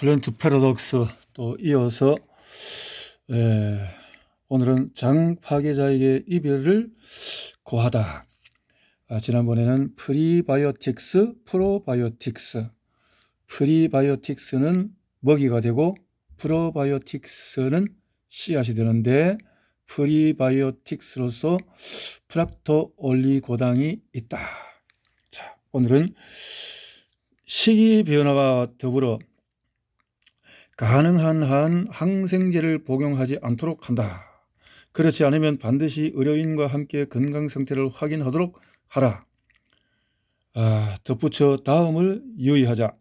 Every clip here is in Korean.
플랜트 패러독스 또 이어서 오늘은 장 파괴자에게 이별을 고하다. 지난번에는 프리바이오틱스, 프로바이오틱스. 프리바이오틱스는 먹이가 되고 프로바이오틱스는 씨앗이 되는데 프리바이오틱스로서 프락토올리고당이 있다. 자, 오늘은 시기 변화와 더불어 가능한 한 항생제를 복용하지 않도록 한다. 그렇지 않으면 반드시 의료인과 함께 건강 상태를 확인하도록 하라. 덧붙여 다음을 유의하자.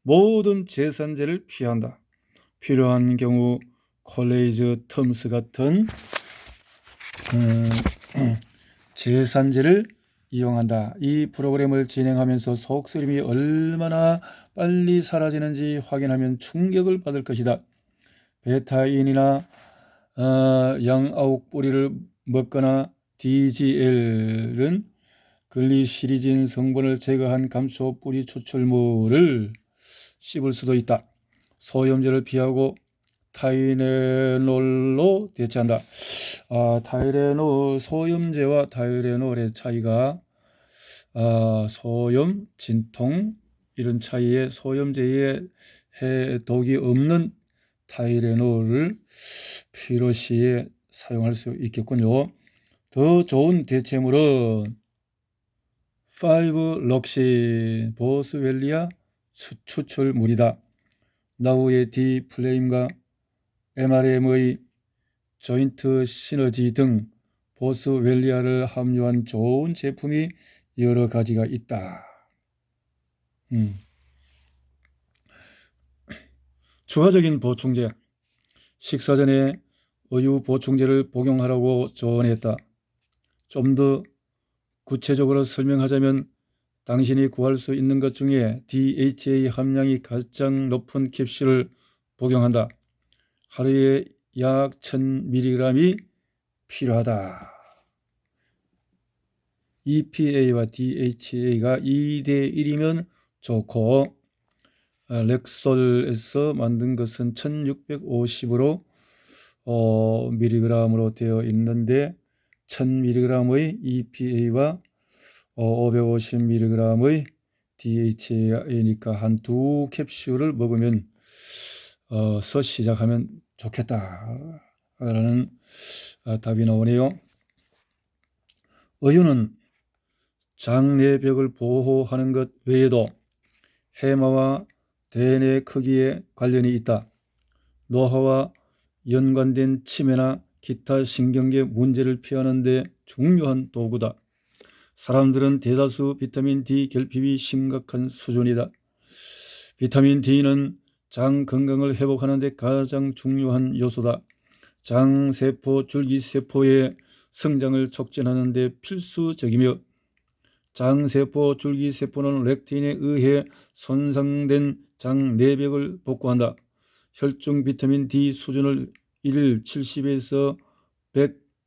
모든 제산제를 피한다. 필요한 경우 콜레이즈 텀스 같은 제산제를 이용한다. 이 프로그램을 진행하면서 속쓰림이 얼마나 빨리 사라지는지 확인하면 충격을 받을 것이다. 베타인이나 양아욱 뿌리를 먹거나 DGL은 글리시리진 성분을 제거한 감초 뿌리 추출물을 씹을 수도 있다. 소염제를 피하고 타이레놀로 대체한다. 타이레놀, 소염제와 타이레놀의 차이가 소염, 진통 이런 차이에 소염제에 해독이 없는 타이레놀을 필요 시에 사용할 수 있겠군요. 더 좋은 대체물은 5록신 보스웰리아 추출물이다. 나우의 디플레임과 MRM의 조인트 시너지 등 보스웰리아를 함유한 좋은 제품이 여러 가지가 있다. 추가적인 보충제. 식사 전에 어유 보충제를 복용하라고 조언했다. 좀 더 구체적으로 설명하자면 당신이 구할 수 있는 것 중에 DHA 함량이 가장 높은 캡슐을 복용한다. 하루에 약 1000mg이 필요하다. EPA와 DHA가 2대1이면 좋고 렉솔에서 만든 것은 1650으로 mg으로 되어 있는데 1000mg의 EPA와 550mg의 DHA니까 한 두 캡슐을 먹으면 시작하면 좋겠다 라는 답이 나오네요. 어유는 장내벽을 보호하는 것 외에도 해마와 대뇌 크기에 관련이 있다. 노화와 연관된 치매나 기타 신경계 문제를 피하는 데 중요한 도구다. 사람들은 대다수 비타민 D 결핍이 심각한 수준이다. 비타민 D는 장 건강을 회복하는 데 가장 중요한 요소다. 장세포, 줄기세포의 성장을 촉진하는 데 필수적이며 장세포, 줄기세포는 렉틴에 의해 손상된 장 내벽을 복구한다. 혈중 비타민 D 수준을 1일 70에서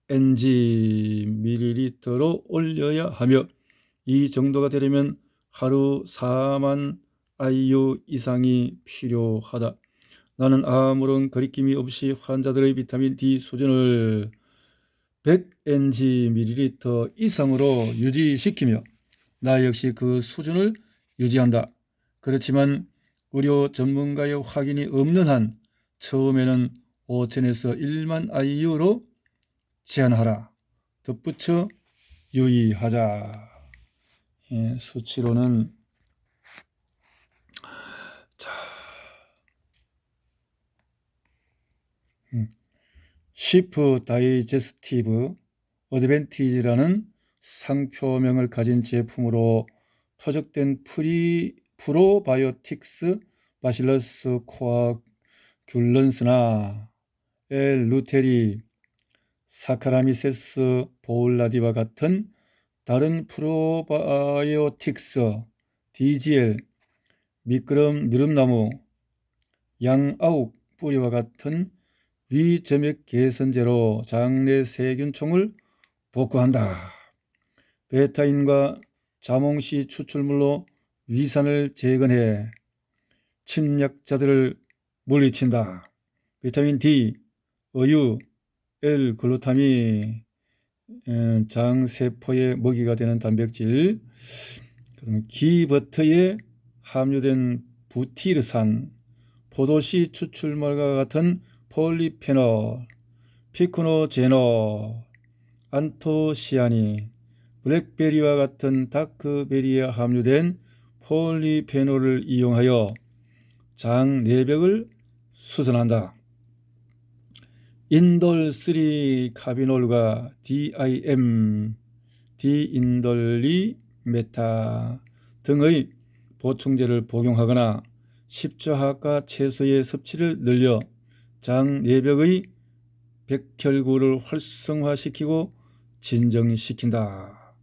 100mg로 올려야 하며 이 정도가 되려면 하루 4만 IU 이상이 필요하다. 나는 아무런 거리낌이 없이 환자들의 비타민 D 수준을 100mg 이상으로 유지시키며 나 역시 그 수준을 유지한다. 그렇지만 의료 전문가의 확인이 없는 한 처음에는 5천에서 1만 IU로 제한하라. 덧붙여 유의하자. 수치로는 시프 다이제스티브 어드밴티지라는 상표명을 가진 제품으로 표적된 프로바이오틱스 바실러스 코아귤런스나 엘루테리 사카라미세스 보울라디와 같은 다른 프로바이오틱스 DGL 미끄럼 느릅나무 양아욱 뿌리와 같은 위점액 개선제로 장내 세균총을 복구한다. 베타인과 자몽씨 추출물로 위산을 재건해 침략자들을 물리친다. 비타민 D, 어유, L글루타민, 장세포의 먹이가 되는 단백질, 그다음에 기버터에 함유된 부티르산, 포도씨 추출물과 같은 폴리페놀, 피크노제놀, 안토시아닌, 블랙베리와 같은 다크베리에 함유된 폴리페놀을 이용하여 장 내벽을 수선한다. 인돌3 카비놀과 DIM, 디인돌리메타 등의 보충제를 복용하거나 십자합과 채소의 섭취를 늘려 장 내벽의 백혈구를 활성화시키고 진정시킨다.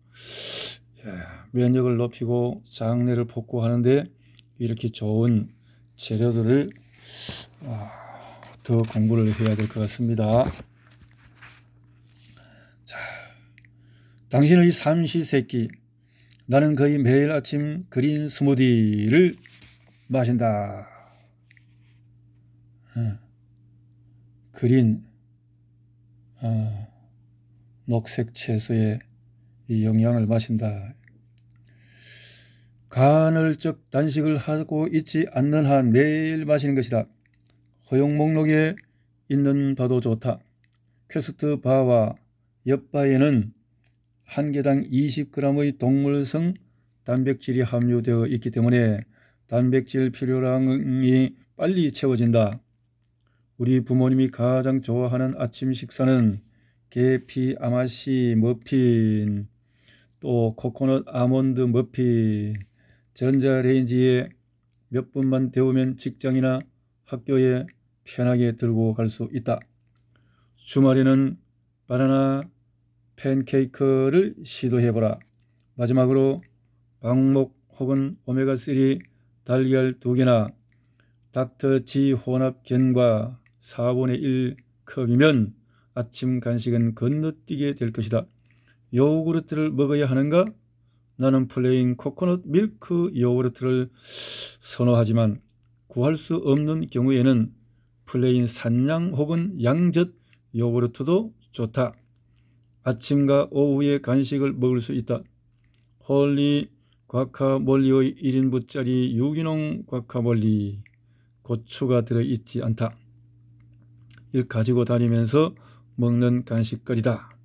면역을 높이고 장내를 복구하는데 이렇게 좋은 재료들을 더 공부를 해야 될 것 같습니다. 자, 당신의 삼시세끼. 나는 거의 매일 아침 그린 스무디를 마신다. 그린 녹색 채소의 이 영양을 마신다. 간헐적 단식을 하고 있지 않는 한 매일 마시는 것이다. 허용 목록에 있는 바도 좋다. 퀘스트 바와 엽바에는 한 개당 20g의 동물성 단백질이 함유되어 있기 때문에 단백질 필요량이 빨리 채워진다. 우리 부모님이 가장 좋아하는 아침 식사는 계피 아마시 머핀, 또 코코넛 아몬드 머핀, 전자레인지에 몇 분만 데우면 직장이나 학교에 편하게 들고 갈 수 있다. 주말에는 바나나 팬케이크를 시도해보라. 마지막으로 방목 혹은 오메가3 달걀 2개나 닥터지 혼합견과 4분의 1 컵이면 아침 간식은 건너뛰게 될 것이다. 요구르트를 먹어야 하는가? 나는 플레인 코코넛 밀크 요구르트를 선호하지만 구할 수 없는 경우에는 플레인 산양 혹은 양젓 요구르트도 좋다. 아침과 오후에 간식을 먹을 수 있다. 홀리 과카몰리의 1인분짜리 유기농 과카몰리, 고추가 들어있지 않다. 이를 가지고 다니면서 먹는 간식거리다.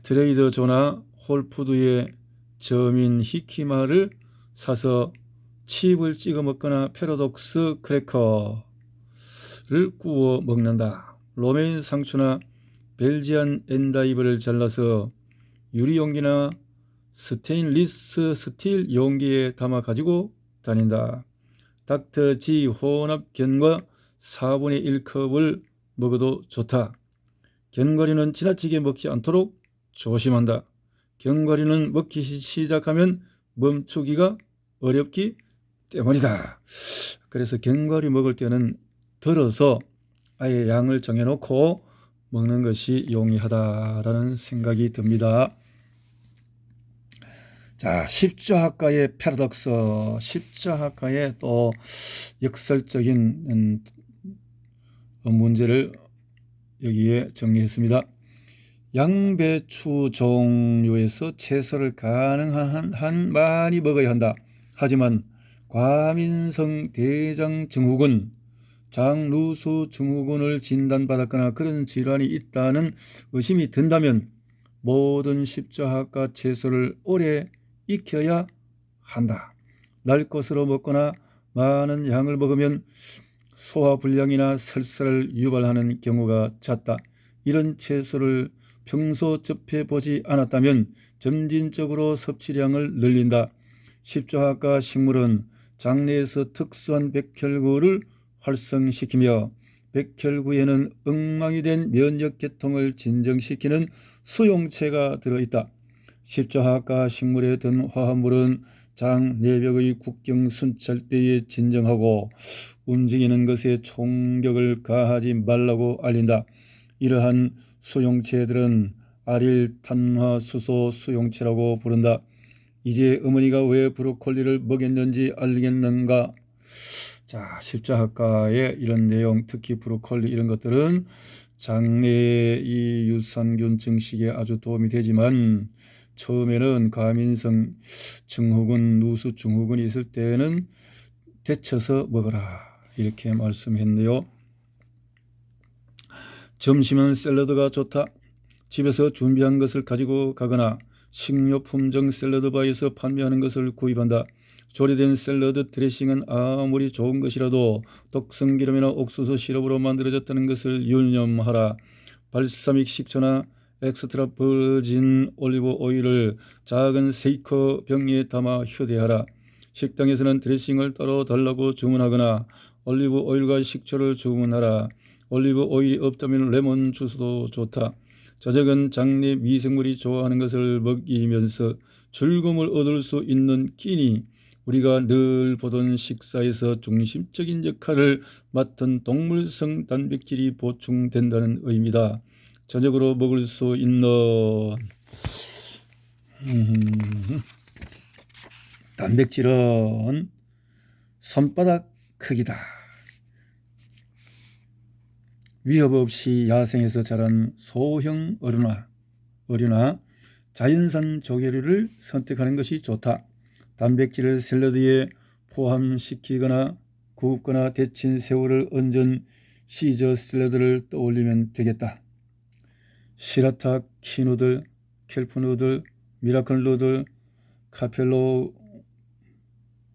트레이더 조나 홀푸드의 저민 히키마를 사서 칩을 찍어 먹거나 패러독스 크래커를 구워 먹는다. 로메인 상추나 벨지안 엔다이브를 잘라서 유리용기나 스테인리스 스틸 용기에 담아 가지고 다닌다. 닥터지 혼합견과 4분의 1 컵을 먹어도 좋다. 견과류는 지나치게 먹지 않도록 조심한다. 견과류는 먹기 시작하면 멈추기가 어렵기 때문이다. 그래서 견과류 먹을 때는 덜어서 아예 양을 정해놓고 먹는 것이 용이하다라는 생각이 듭니다. 자, 십자학과의 패러독스, 십자학과의 또 역설적인 문제를 여기에 정리했습니다. 양배추 종류에서 채소를 가능한 한 많이 먹어야 한다. 하지만 과민성 대장 증후군, 장루수 증후군을 진단받았거나 그런 질환이 있다는 의심이 든다면 모든 십자학과 채소를 오래 익혀야 한다. 날 것으로 먹거나 많은 양을 먹으면 소화불량이나 설사를 유발하는 경우가 잦다. 이런 채소를 평소 접해보지 않았다면 점진적으로 섭취량을 늘린다. 십자학과 식물은 장내에서 특수한 백혈구를 활성시키며 백혈구에는 엉망이 된 면역계통을 진정시키는 수용체가 들어있다. 십자학과 식물에 든 화합물은 장 내벽의 국경 순찰대에 진정하고 움직이는 것에 총격을 가하지 말라고 알린다. 이러한 수용체들은 아릴탄화수소 수용체라고 부른다. 이제 어머니가 왜 브로콜리를 먹였는지 알겠는가? 자, 십자학과의 이런 내용, 특히 브로콜리 이런 것들은 장내 이 유산균 증식에 아주 도움이 되지만 처음에는 과민성 증후군, 누수 증후군이 있을 때는 데쳐서 먹어라 이렇게 말씀했네요. 점심은 샐러드가 좋다. 집에서 준비한 것을 가지고 가거나 식료품점 샐러드바에서 판매하는 것을 구입한다. 조리된 샐러드 드레싱은 아무리 좋은 것이라도 독성기름이나 옥수수 시럽으로 만들어졌다는 것을 유념하라. 발사믹 식초나 엑스트라 버진 올리브 오일을 작은 세이커 병에 담아 휴대하라. 식당에서는 드레싱을 따로 달라고 주문하거나 올리브 오일과 식초를 주문하라. 올리브 오일이 없다면 레몬 주스도 좋다. 저녁은 장내 미생물이 좋아하는 것을 먹이면서 즐거움을 얻을 수 있는 끼니 우리가 늘 보던 식사에서 중심적인 역할을 맡은 동물성 단백질이 보충된다는 의미다. 저녁으로 먹을 수 있는 단백질은 손바닥 크기다. 위협 없이 야생에서 자란 소형 어류나 자연산 조개류를 선택하는 것이 좋다. 단백질을 샐러드에 포함시키거나 굽거나 데친 새우를 얹은 시저 샐러드를 떠올리면 되겠다. 시라타 키누들, 켈프 누들, 미라클 누들, 카펠로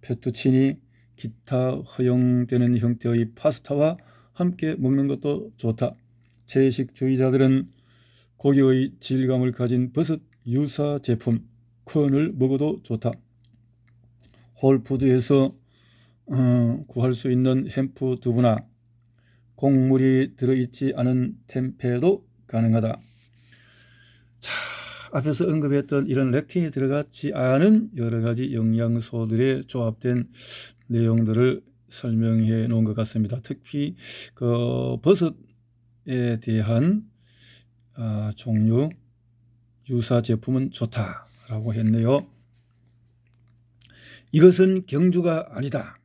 페투치니, 기타 허용되는 형태의 파스타와 함께 먹는 것도 좋다. 채식주의자들은 고기의 질감을 가진 버섯 유사 제품 콘을 먹어도 좋다. 홀푸드에서 구할 수 있는 햄프 두부나 곡물이 들어있지 않은 템페도 가능하다. 자, 앞에서 언급했던 이런 렉틴이 들어갔지 않은 여러 가지 영양소들의 조합된 내용들을 설명해 놓은 것 같습니다. 특히 그 버섯에 대한 종류 유사 제품은 좋다라고 했네요. 이것은 경주가 아니다.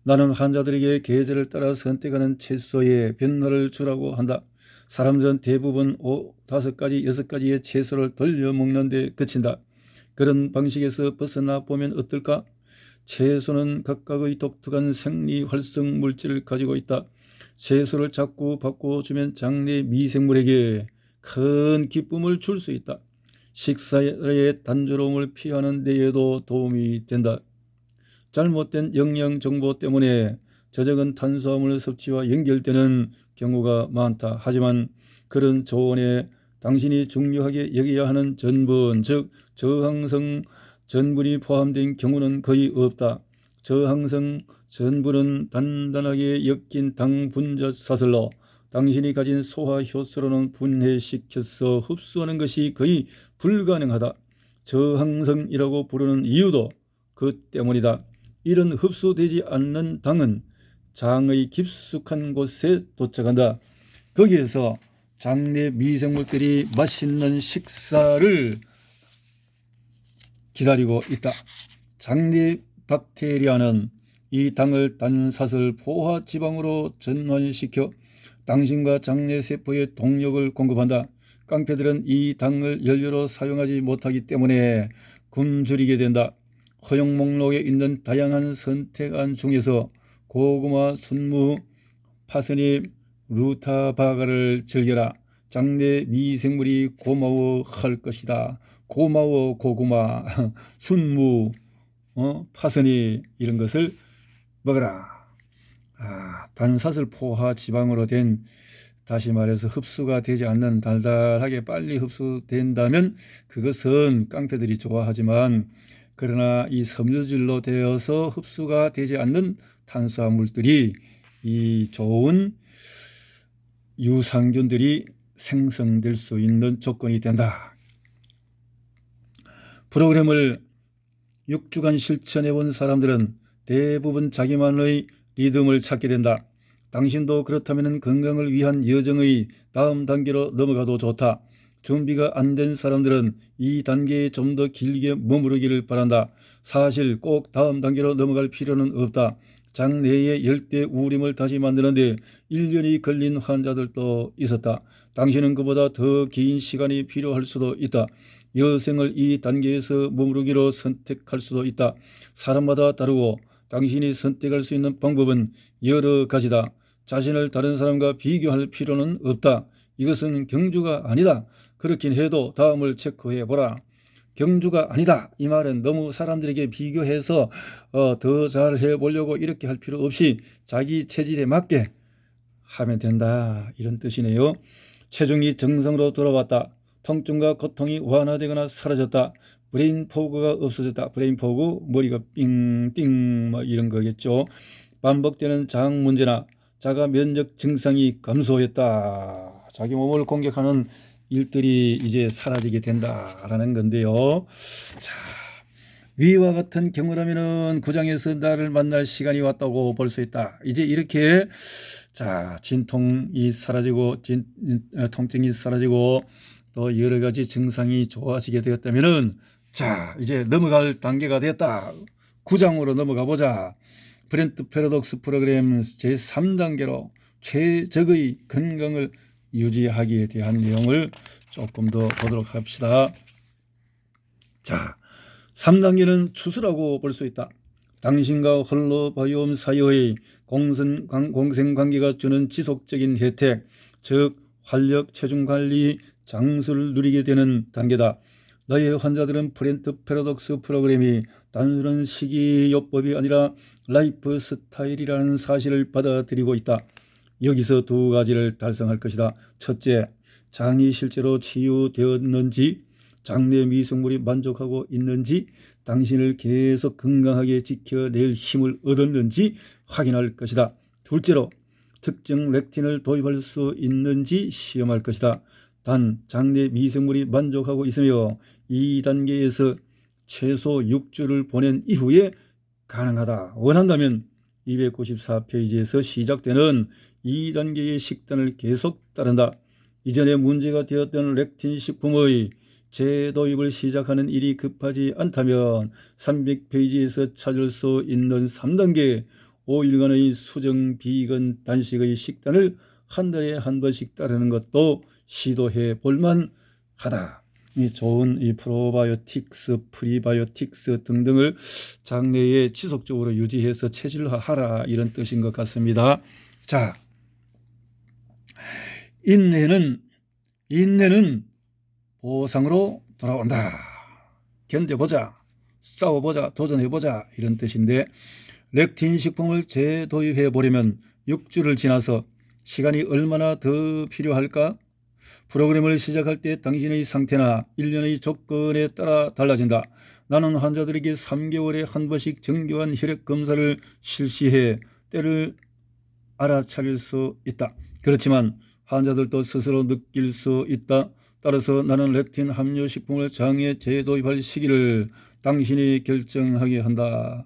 나는 환자들에게 계절을 따라 선택하는 채소에 변화를 주라고 한다. 사람들은 대부분 5가지, 6가지의 채소를 돌려 먹는 데 그친다. 그런 방식에서 벗어나 보면 어떨까? 채소는 각각의 독특한 생리 활성 물질을 가지고 있다. 채소를 자꾸 바꿔주면 장내 미생물에게 큰 기쁨을 줄 수 있다. 식사의 단조로움을 피하는 데에도 도움이 된다. 잘못된 영양 정보 때문에 저녁은 탄수화물 섭취와 연결되는 경우가 많다. 하지만 그런 조언에 당신이 중요하게 여겨야 하는 전분, 즉 저항성 전분이 포함된 경우는 거의 없다. 저항성 전분은 단단하게 엮인 당 분자 사슬로 당신이 가진 소화 효소로는 분해시켜서 흡수하는 것이 거의 불가능하다. 저항성이라고 부르는 이유도 그 때문이다. 이런 흡수되지 않는 당은 장의 깊숙한 곳에 도착한다. 거기에서 장내 미생물들이 맛있는 식사를 기다리고 있다. 장내 박테리아는 이 당을 단사슬 포화 지방으로 전환시켜 당신과 장내 세포에 동력을 공급한다. 깡패들은 이 당을 연료로 사용하지 못하기 때문에 굶주리게 된다. 허용 목록에 있는 다양한 선택안 중에서 고구마, 순무, 파스닙, 루타바가를 즐겨라. 장내 미생물이 고마워할 것이다. 고마워 고구마, 순무, 파스닙 이런 것을 먹어라. 단사슬 포화 지방으로 된, 다시 말해서 흡수가 되지 않는, 달달하게 빨리 흡수된다면 그것은 깡패들이 좋아하지만, 그러나 이 섬유질로 되어서 흡수가 되지 않는 탄수화물들이 이 좋은 유산균들이 생성될 수 있는 조건이 된다. 프로그램을 6주간 실천해 본 사람들은 대부분 자기만의 리듬을 찾게 된다. 당신도 그렇다면 건강을 위한 여정의 다음 단계로 넘어가도 좋다. 준비가 안 된 사람들은 이 단계에 좀 더 길게 머무르기를 바란다. 사실 꼭 다음 단계로 넘어갈 필요는 없다. 장내의 열대 우림을 다시 만드는데 1년이 걸린 환자들도 있었다. 당신은 그보다 더 긴 시간이 필요할 수도 있다. 여생을 이 단계에서 머무르기로 선택할 수도 있다. 사람마다 다르고 당신이 선택할 수 있는 방법은 여러 가지다. 자신을 다른 사람과 비교할 필요는 없다. 이것은 경주가 아니다. 그렇긴 해도 다음을 체크해 보라. 경주가 아니다. 이 말은 너무 사람들에게 비교해서 더 잘 해보려고 이렇게 할 필요 없이 자기 체질에 맞게 하면 된다. 이런 뜻이네요. 체중이 정상으로 돌아왔다. 통증과 고통이 완화되거나 사라졌다. 브레인 포그가 없어졌다. 브레인 포그, 머리가 띵띵 뭐 이런 거겠죠. 반복되는 장 문제나 자가 면역 증상이 감소했다. 자기 몸을 공격하는 일들이 이제 사라지게 된다라는 건데요. 자, 위와 같은 경우라면은 구장에서 나를 만날 시간이 왔다고 볼 수 있다. 이제 이렇게 자, 진통이 사라지고 통증이 사라지고 또 여러 가지 증상이 좋아지게 되었다면은 자, 이제 넘어갈 단계가 됐다. 구장으로 넘어가 보자. 브렌트 패러독스 프로그램 제3단계로 최적의 건강을 유지하기에 대한 내용을 조금 더 보도록 합시다. 자, 3단계는 추수라고 볼 수 있다. 당신과 홀로바이옴 사이의 공생관계가 주는 지속적인 혜택, 즉 활력, 체중관리, 장수를 누리게 되는 단계다. 너의 환자들은 브렌트 패러독스 프로그램이 단순한 식이요법이 아니라 라이프 스타일이라는 사실을 받아들이고 있다. 여기서 두 가지를 달성할 것이다. 첫째, 장이 실제로 치유되었는지, 장내 미생물이 만족하고 있는지, 당신을 계속 건강하게 지켜낼 힘을 얻었는지 확인할 것이다. 둘째로, 특정 렉틴을 도입할 수 있는지 시험할 것이다. 단, 장내 미생물이 만족하고 있으며 2단계에서 최소 6주를 보낸 이후에 가능하다. 원한다면 294페이지에서 시작되는 2단계의 식단을 계속 따른다. 이전에 문제가 되었던 렉틴 식품의 재도입을 시작하는 일이 급하지 않다면 300페이지에서 찾을 수 있는 3단계 5일간의 수정 비건 단식의 식단을 한 달에 한 번씩 따르는 것도 시도해 볼만 하다. 이 좋은 이 프로바이오틱스, 프리바이오틱스 등등을 장내에 지속적으로 유지해서 체질화하라, 이런 뜻인 것 같습니다. 자, 인내는 보상으로 돌아온다. 견뎌보자, 싸워보자, 도전해보자, 이런 뜻인데, 렉틴 식품을 재도입해 보려면 6주를 지나서 시간이 얼마나 더 필요할까? 프로그램을 시작할 때 당신의 상태나 1년의 조건에 따라 달라진다. 나는 환자들에게 3개월에 한 번씩 정교한 혈액 검사를 실시해 때를 알아차릴 수 있다. 그렇지만 환자들도 스스로 느낄 수 있다. 따라서 나는 렉틴 함유 식품을 장에 재도입할 시기를 당신이 결정하게 한다.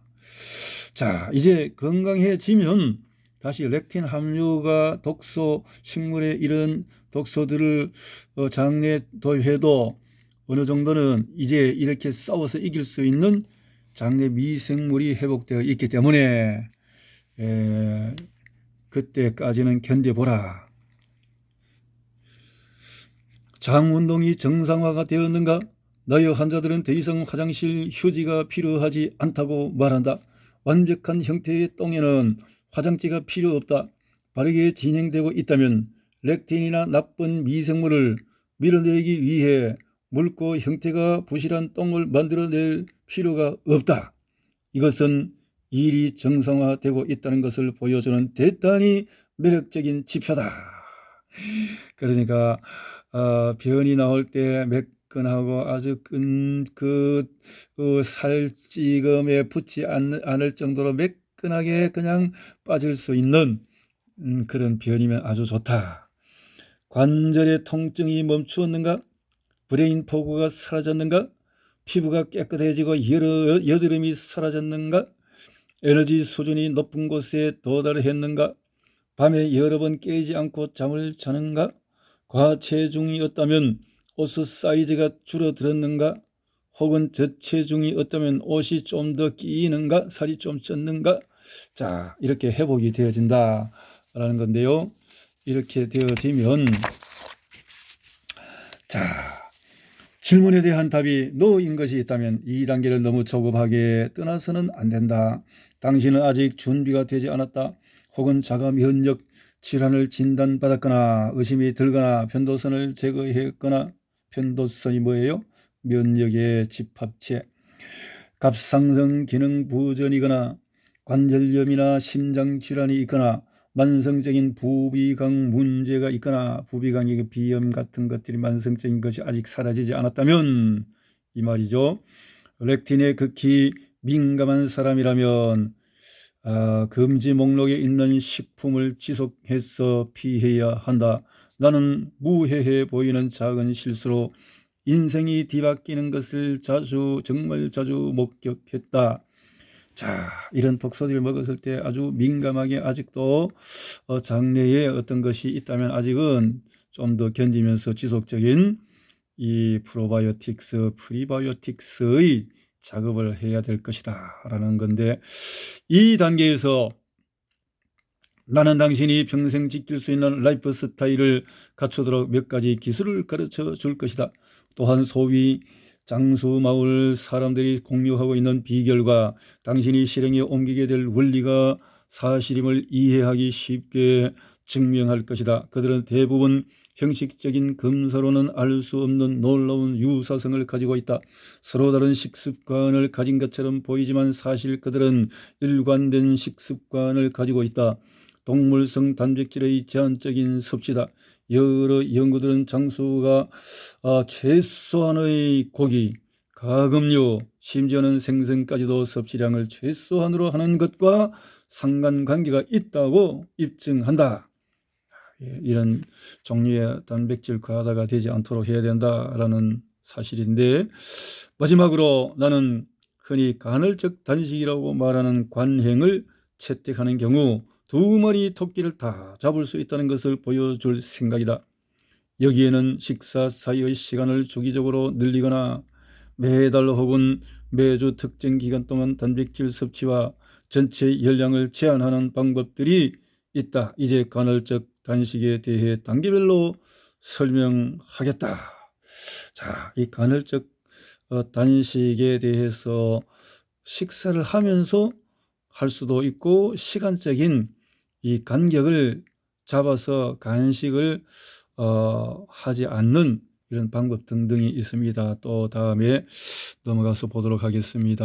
자, 이제 건강해지면 다시 렉틴 함유가 독소, 식물의 이런 독소들을 장내에 도입해도 어느 정도는 이제 이렇게 싸워서 이길 수 있는 장내 미생물이 회복되어 있기 때문에 그때까지는 견뎌보라. 장 운동이 정상화가 되었는가? 너희 환자들은 더 이상 화장실 휴지가 필요하지 않다고 말한다. 완벽한 형태의 똥에는 화장지가 필요 없다. 바르게 진행되고 있다면 렉틴이나 나쁜 미생물을 밀어내기 위해 묽고 형태가 부실한 똥을 만들어낼 필요가 없다. 이것은 일이 정상화되고 있다는 것을 보여주는 대단히 매력적인 지표다. 그러니까 변이 나올 때 매끈하고 아주 살찌감에 붙지 않을 정도로 매끈하게 그냥 빠질 수 있는 그런 변이면 아주 좋다. 관절의 통증이 멈추었는가? 브레인 포그가 사라졌는가? 피부가 깨끗해지고 여드름이 사라졌는가? 에너지 수준이 높은 곳에 도달했는가? 밤에 여러 번 깨지 않고 잠을 자는가? 과체중이었다면 옷 사이즈가 줄어들었는가? 혹은 저체중이었다면 옷이 좀 더 끼이는가? 살이 좀 쪘는가? 자, 이렇게 회복이 되어진다라는 건데요. 이렇게 되어지면 자, 질문에 대한 답이 노인 것이 있다면 이 단계를 너무 조급하게 떠나서는 안 된다. 당신은 아직 준비가 되지 않았다. 혹은 자가 면역 질환을 진단받았거나 의심이 들거나 편도선을 제거했거나 편도선이 뭐예요? 면역의 집합체. 갑상선 기능 부전이거나 관절염이나 심장질환이 있거나 만성적인 부비강 문제가 있거나 부비강의 비염 같은 것들이 만성적인 것이 아직 사라지지 않았다면 이 말이죠. 렉틴에 극히 민감한 사람이라면 금지 목록에 있는 식품을 지속해서 피해야 한다. 나는 무해해 보이는 작은 실수로 인생이 뒤바뀌는 것을 정말 자주 목격했다. 자, 이런 독소들을 먹었을 때 아주 민감하게 아직도 장내에 어떤 것이 있다면 아직은 좀 더 견디면서 지속적인 이 프로바이오틱스, 프리바이오틱스의 작업을 해야 될 것이다 라는 건데, 이 단계에서 나는 당신이 평생 지킬 수 있는 라이프 스타일을 갖추도록 몇 가지 기술을 가르쳐 줄 것이다. 또한 소위 장수 마을 사람들이 공유하고 있는 비결과 당신이 실행에 옮기게 될 원리가 사실임을 이해하기 쉽게 증명할 것이다. 그들은 대부분 형식적인 검사로는 알 수 없는 놀라운 유사성을 가지고 있다. 서로 다른 식습관을 가진 것처럼 보이지만 사실 그들은 일관된 식습관을 가지고 있다. 동물성 단백질의 제한적인 섭취다. 여러 연구들은 장수가 최소한의 고기, 가금류, 심지어는 생선까지도 섭취량을 최소한으로 하는 것과 상관관계가 있다고 입증한다. 이런 종류의 단백질 과다가 되지 않도록 해야 된다라는 사실인데, 마지막으로 나는 흔히 간헐적 단식이라고 말하는 관행을 채택하는 경우 2마리 토끼를 다 잡을 수 있다는 것을 보여줄 생각이다. 여기에는 식사 사이의 시간을 주기적으로 늘리거나 매달 혹은 매주 특정 기간 동안 단백질 섭취와 전체 열량을 제한하는 방법들이 있다. 이제 간헐적 단식에 대해 단계별로 설명하겠다. 자, 이 간헐적 단식에 대해서 식사를 하면서 할 수도 있고 시간적인 이 간격을 잡아서 간식을 하지 않는 이런 방법 등등이 있습니다. 또 다음에 넘어가서 보도록 하겠습니다.